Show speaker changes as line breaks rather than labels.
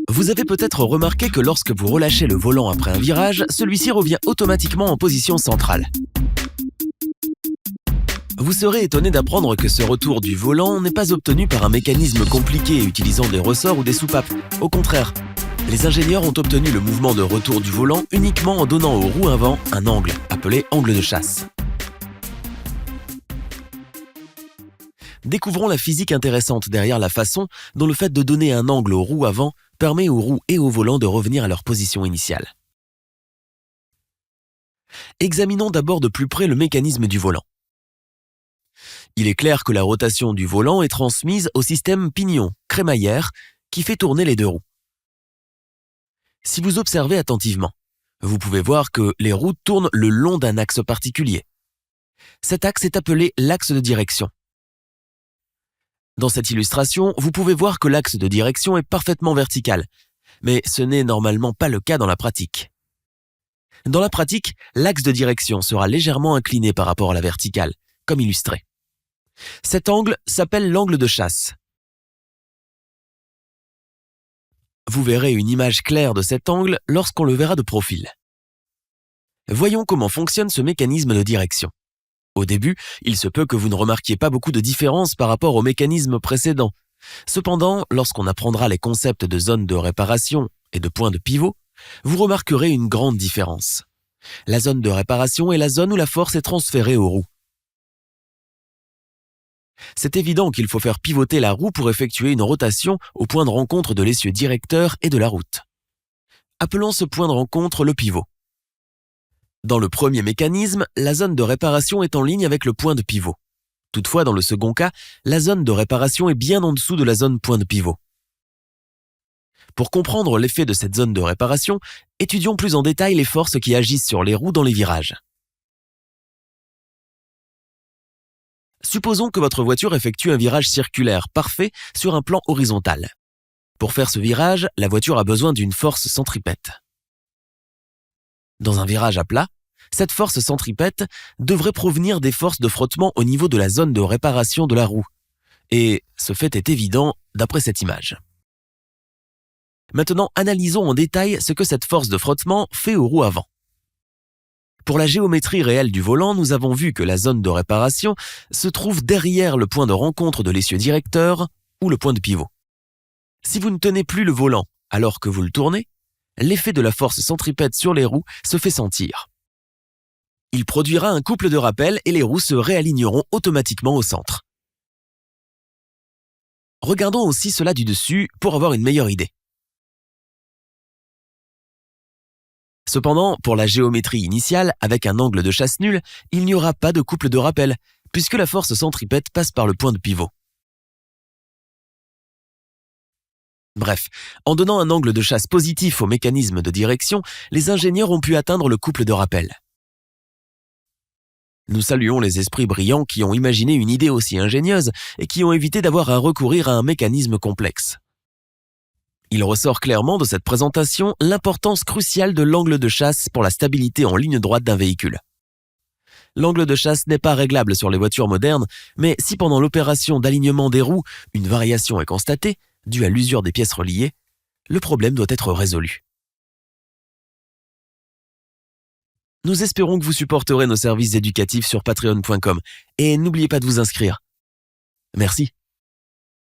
Vous avez peut-être remarqué que lorsque vous relâchez le volant après un virage, celui-ci revient automatiquement en position centrale. Vous serez étonné d'apprendre que ce retour du volant n'est pas obtenu par un mécanisme compliqué utilisant des ressorts ou des soupapes. Au contraire, les ingénieurs ont obtenu le mouvement de retour du volant uniquement en donnant aux roues avant un angle, appelé angle de chasse. Découvrons la physique intéressante derrière la façon dont le fait de donner un angle aux roues avant permet aux roues et au volant de revenir à leur position initiale. Examinons d'abord de plus près le mécanisme du volant. Il est clair que la rotation du volant est transmise au système pignon-crémaillère qui fait tourner les deux roues. Si vous observez attentivement, vous pouvez voir que les roues tournent le long d'un axe particulier. Cet axe est appelé l'axe de direction. Dans cette illustration, vous pouvez voir que l'axe de direction est parfaitement vertical, mais ce n'est normalement pas le cas dans la pratique. Dans la pratique, l'axe de direction sera légèrement incliné par rapport à la verticale, comme illustré. Cet angle s'appelle l'angle de chasse. Vous verrez une image claire de cet angle lorsqu'on le verra de profil. Voyons comment fonctionne ce mécanisme de direction. Au début, il se peut que vous ne remarquiez pas beaucoup de différence par rapport au mécanisme précédent. Cependant, lorsqu'on apprendra les concepts de zone de réparation et de point de pivot, vous remarquerez une grande différence. La zone de réparation est la zone où la force est transférée aux roues. C'est évident qu'il faut faire pivoter la roue pour effectuer une rotation au point de rencontre de l'essieu directeur et de la route. Appelons ce point de rencontre le pivot. Dans le premier mécanisme, la zone de réparation est en ligne avec le point de pivot. Toutefois, dans le second cas, la zone de réparation est bien en dessous de la zone point de pivot. Pour comprendre l'effet de cette zone de réparation, étudions plus en détail les forces qui agissent sur les roues dans les virages. Supposons que votre voiture effectue un virage circulaire parfait sur un plan horizontal. Pour faire ce virage, la voiture a besoin d'une force centripète. Dans un virage à plat, cette force centripète devrait provenir des forces de frottement au niveau de la zone de réparation de la roue. Et ce fait est évident d'après cette image. Maintenant, analysons en détail ce que cette force de frottement fait aux roues avant. Pour la géométrie réelle du volant, nous avons vu que la zone de réparation se trouve derrière le point de rencontre de l'essieu directeur ou le point de pivot. Si vous ne tenez plus le volant alors que vous le tournez, l'effet de la force centripète sur les roues se fait sentir. Il produira un couple de rappel et les roues se réaligneront automatiquement au centre. Regardons aussi cela du dessus pour avoir une meilleure idée. Cependant, pour la géométrie initiale, avec un angle de chasse nul, il n'y aura pas de couple de rappel, puisque la force centripète passe par le point de pivot. Bref, en donnant un angle de chasse positif au mécanisme de direction, les ingénieurs ont pu atteindre le couple de rappel. Nous saluons les esprits brillants qui ont imaginé une idée aussi ingénieuse et qui ont évité d'avoir à recourir à un mécanisme complexe. Il ressort clairement de cette présentation l'importance cruciale de l'angle de chasse pour la stabilité en ligne droite d'un véhicule. L'angle de chasse n'est pas réglable sur les voitures modernes, mais si pendant l'opération d'alignement des roues, une variation est constatée, due à l'usure des pièces reliées, le problème doit être résolu. Nous espérons que vous supporterez nos services éducatifs sur patreon.com et n'oubliez pas de vous inscrire. Merci.